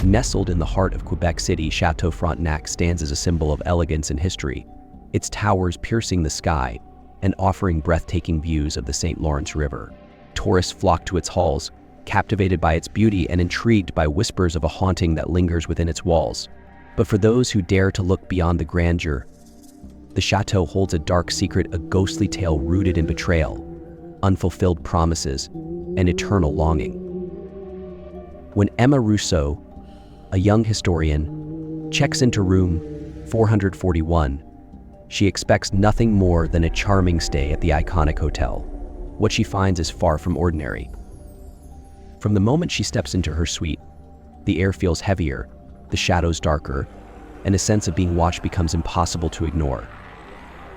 Nestled in the heart of Quebec City, Chateau Frontenac stands as a symbol of elegance and history, its towers piercing the sky and offering breathtaking views of the St. Lawrence River. Tourists flock to its halls, captivated by its beauty and intrigued by whispers of a haunting that lingers within its walls. But for those who dare to look beyond the grandeur, the chateau holds a dark secret, a ghostly tale rooted in betrayal, unfulfilled promises, and eternal longing. When Emma Rousseau, a young historian, checks into room 441, she expects nothing more than a charming stay at the iconic hotel. What she finds is far from ordinary. From the moment she steps into her suite, the air feels heavier, the shadows darker, and a sense of being watched becomes impossible to ignore.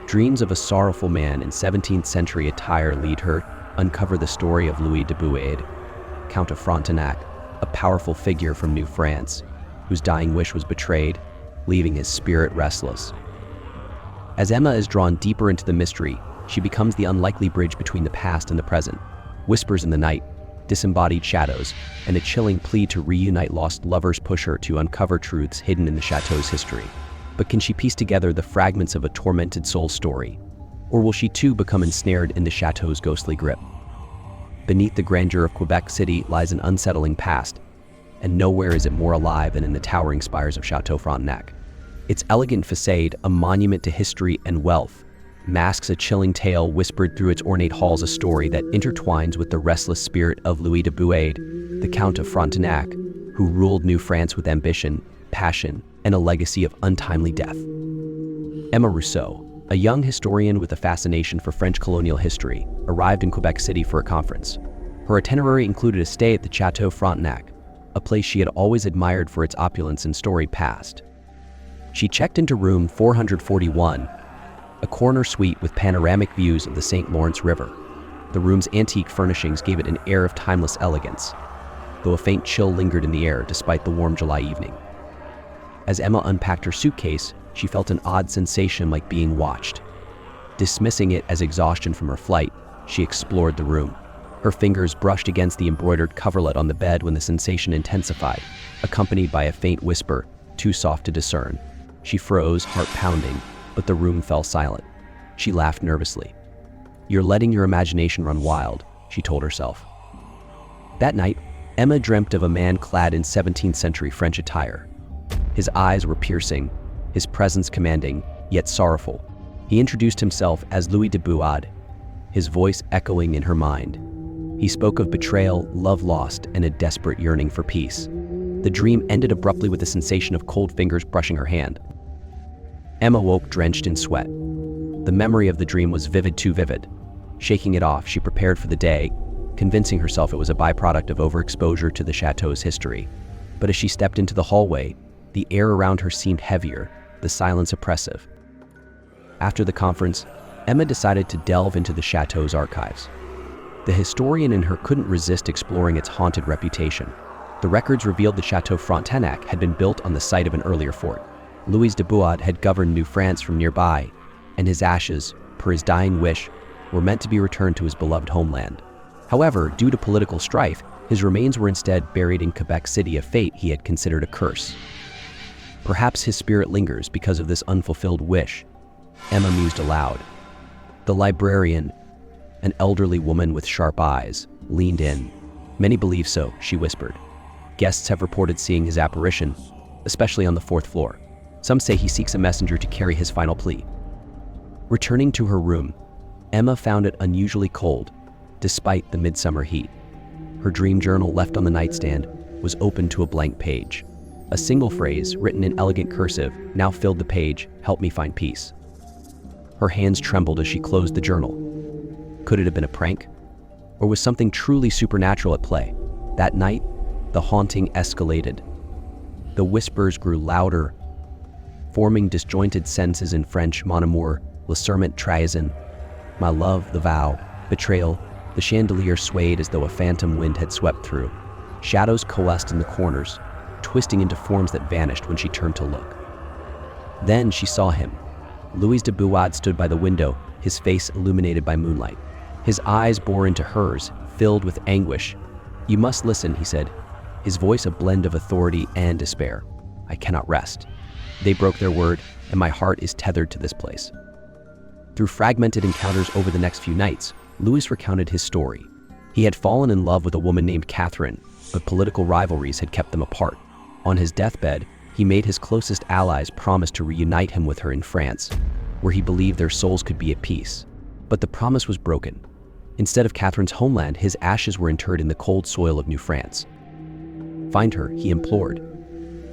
Dreams of a sorrowful man in 17th century attire lead her uncover the story of Louis de Baude, Count of Frontenac, a powerful figure from New France, whose dying wish was betrayed, leaving his spirit restless. As Emma is drawn deeper into the mystery, she becomes the unlikely bridge between the past and the present. Whispers in the night, disembodied shadows, and a chilling plea to reunite lost lovers push her to uncover truths hidden in the chateau's history. But can she piece together the fragments of a tormented soul's story? Or will she too become ensnared in the chateau's ghostly grip? Beneath the grandeur of Quebec City lies an unsettling past, and nowhere is it more alive than in the towering spires of Chateau Frontenac. Its elegant facade, a monument to history and wealth, masks a chilling tale whispered through its ornate halls, a story that intertwines with the restless spirit of Louis de Baude, the Count of Frontenac, who ruled New France with ambition, passion, and a legacy of untimely death. Emma Rousseau, a young historian with a fascination for French colonial history, arrived in Quebec City for a conference. Her itinerary included a stay at the Chateau Frontenac, a place she had always admired for its opulence and storied past. She checked into room 441, a corner suite with panoramic views of the St. Lawrence River. The room's antique furnishings gave it an air of timeless elegance, though a faint chill lingered in the air despite the warm July evening. As Emma unpacked her suitcase, she felt an odd sensation like being watched. Dismissing it as exhaustion from her flight, she explored the room. Her fingers brushed against the embroidered coverlet on the bed when the sensation intensified, accompanied by a faint whisper, too soft to discern. She froze, heart pounding, but the room fell silent. She laughed nervously. "You're letting your imagination run wild," she told herself. That night, Emma dreamt of a man clad in 17th century French attire. His eyes were piercing, his presence commanding, yet sorrowful. He introduced himself as Louis de Baude, his voice echoing in her mind. He spoke of betrayal, love lost, and a desperate yearning for peace. The dream ended abruptly with a sensation of cold fingers brushing her hand. Emma woke drenched in sweat. The memory of the dream was vivid, too vivid. Shaking it off, she prepared for the day, convincing herself it was a byproduct of overexposure to the chateau's history. But as she stepped into the hallway, the air around her seemed heavier, the silence oppressive. After the conference, Emma decided to delve into the chateau's archives. The historian in her couldn't resist exploring its haunted reputation. The records revealed the Chateau Frontenac had been built on the site of an earlier fort. Louis de Baude had governed New France from nearby, and his ashes, per his dying wish, were meant to be returned to his beloved homeland. However, due to political strife, his remains were instead buried in Quebec City, a fate he had considered a curse. Perhaps his spirit lingers because of this unfulfilled wish, Emma mused aloud. The librarian, an elderly woman with sharp eyes, leaned in. "Many believe so," she whispered. "Guests have reported seeing his apparition, especially on the 4th floor. Some say he seeks a messenger to carry his final plea." Returning to her room, Emma found it unusually cold, despite the midsummer heat. Her dream journal, left on the nightstand, was open to a blank page. A single phrase, written in elegant cursive, now filled the page, "Help me find peace." Her hands trembled as she closed the journal. Could it have been a prank? Or was something truly supernatural at play? That night, the haunting escalated. The whispers grew louder, forming disjointed sentences in French: "Mon amour, le serment trahison," "my love, the vow, betrayal." The chandelier swayed as though a phantom wind had swept through. Shadows coalesced in the corners, twisting into forms that vanished when she turned to look. Then she saw him. Louis de Baude stood by the window, his face illuminated by moonlight. His eyes bore into hers, filled with anguish. "You must listen," he said. his voice a blend of authority and despair. "I cannot rest. They broke their word, and my heart is tethered to this place." Through fragmented encounters over the next few nights, Louis recounted his story. He had fallen in love with a woman named Catherine, but political rivalries had kept them apart. On his deathbed, he made his closest allies promise to reunite him with her in France, where he believed their souls could be at peace. But the promise was broken. Instead of Catherine's homeland, his ashes were interred in the cold soil of New France. "Find her," he implored.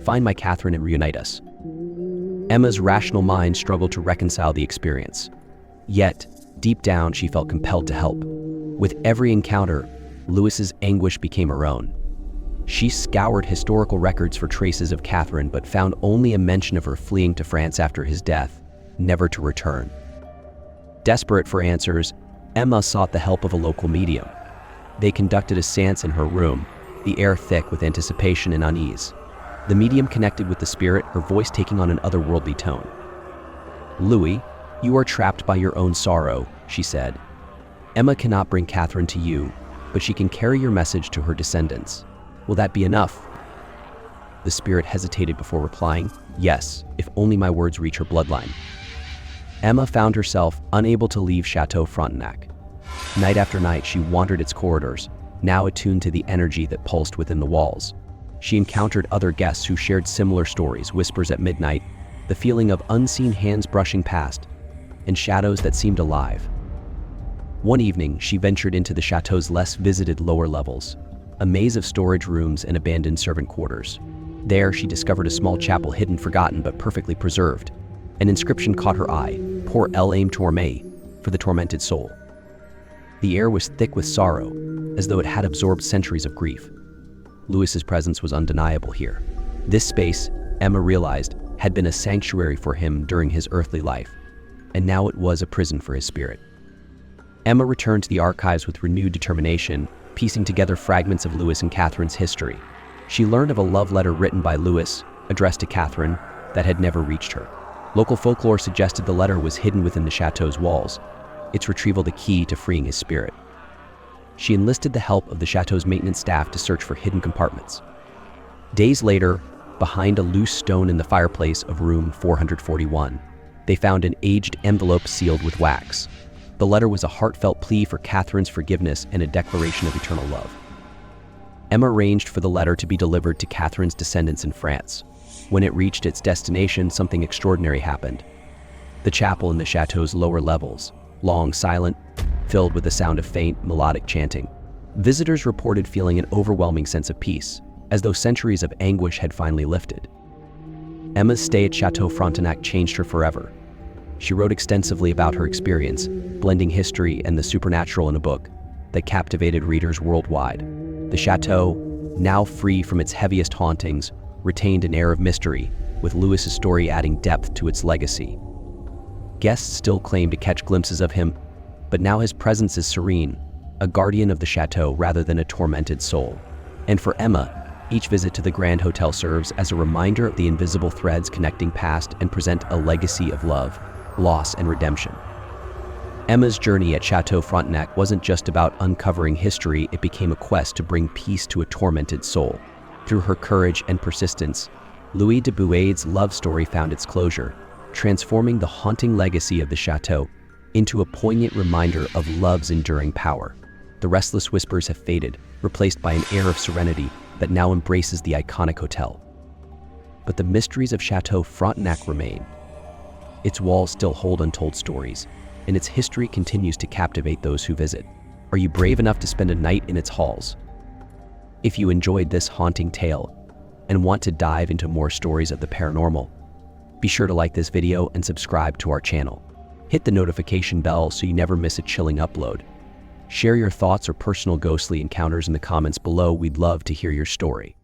"Find my Catherine and reunite us." Emma's rational mind struggled to reconcile the experience. Yet, deep down, she felt compelled to help. With every encounter, Louis's anguish became her own. She scoured historical records for traces of Catherine, but found only a mention of her fleeing to France after his death, never to return. Desperate for answers, Emma sought the help of a local medium. They conducted a séance in her room, the air thick with anticipation and unease. The medium connected with the spirit, her voice taking on an otherworldly tone. "Louis, you are trapped by your own sorrow," she said. "Emma cannot bring Catherine to you, but she can carry your message to her descendants. Will that be enough?" The spirit hesitated before replying, "Yes, if only my words reach her bloodline." Emma found herself unable to leave Chateau Frontenac. Night after night, she wandered its corridors, now attuned to the energy that pulsed within the walls. She encountered other guests who shared similar stories, whispers at midnight, the feeling of unseen hands brushing past, and shadows that seemed alive. One evening, she ventured into the chateau's less visited lower levels, a maze of storage rooms and abandoned servant quarters. There, she discovered a small chapel hidden, forgotten, but perfectly preserved. An inscription caught her eye, "Pour l'âme tourmée," for the tormented soul. The air was thick with sorrow, as though it had absorbed centuries of grief. Louis's presence was undeniable here. This space, Emma realized, had been a sanctuary for him during his earthly life, and now it was a prison for his spirit. Emma returned to the archives with renewed determination, piecing together fragments of Louis and Catherine's history. She learned of a love letter written by Louis, addressed to Catherine, that had never reached her. Local folklore suggested the letter was hidden within the chateau's walls, its retrieval the key to freeing his spirit. She enlisted the help of the chateau's maintenance staff to search for hidden compartments. Days later, behind a loose stone in the fireplace of room 441, they found an aged envelope sealed with wax. The letter was a heartfelt plea for Catherine's forgiveness and a declaration of eternal love. Emma arranged for the letter to be delivered to Catherine's descendants in France. When it reached its destination, something extraordinary happened. The chapel in the chateau's lower levels, long silent, filled with the sound of faint, melodic chanting. Visitors reported feeling an overwhelming sense of peace, as though centuries of anguish had finally lifted. Emma's stay at Chateau Frontenac changed her forever. She wrote extensively about her experience, blending history and the supernatural in a book that captivated readers worldwide. The chateau, now free from its heaviest hauntings, retained an air of mystery, with Louis's story adding depth to its legacy. Guests still claim to catch glimpses of him, but now his presence is serene, a guardian of the chateau rather than a tormented soul. And for Emma, each visit to the Grand Hotel serves as a reminder of the invisible threads connecting past and present a legacy of love, loss, and redemption. Emma's journey at Chateau Frontenac wasn't just about uncovering history, it became a quest to bring peace to a tormented soul. Through her courage and persistence, Louis de Baude's love story found its closure, transforming the haunting legacy of the chateau into a poignant reminder of love's enduring power. The restless whispers have faded, replaced by an air of serenity that now embraces the iconic hotel. But the mysteries of Chateau Frontenac remain. Its walls still hold untold stories, and its history continues to captivate those who visit. Are you brave enough to spend a night in its halls? If you enjoyed this haunting tale and want to dive into more stories of the paranormal, be sure to like this video and subscribe to our channel. Hit the notification bell so you never miss a chilling upload. Share your thoughts or personal ghostly encounters in the comments below. We'd love to hear your story.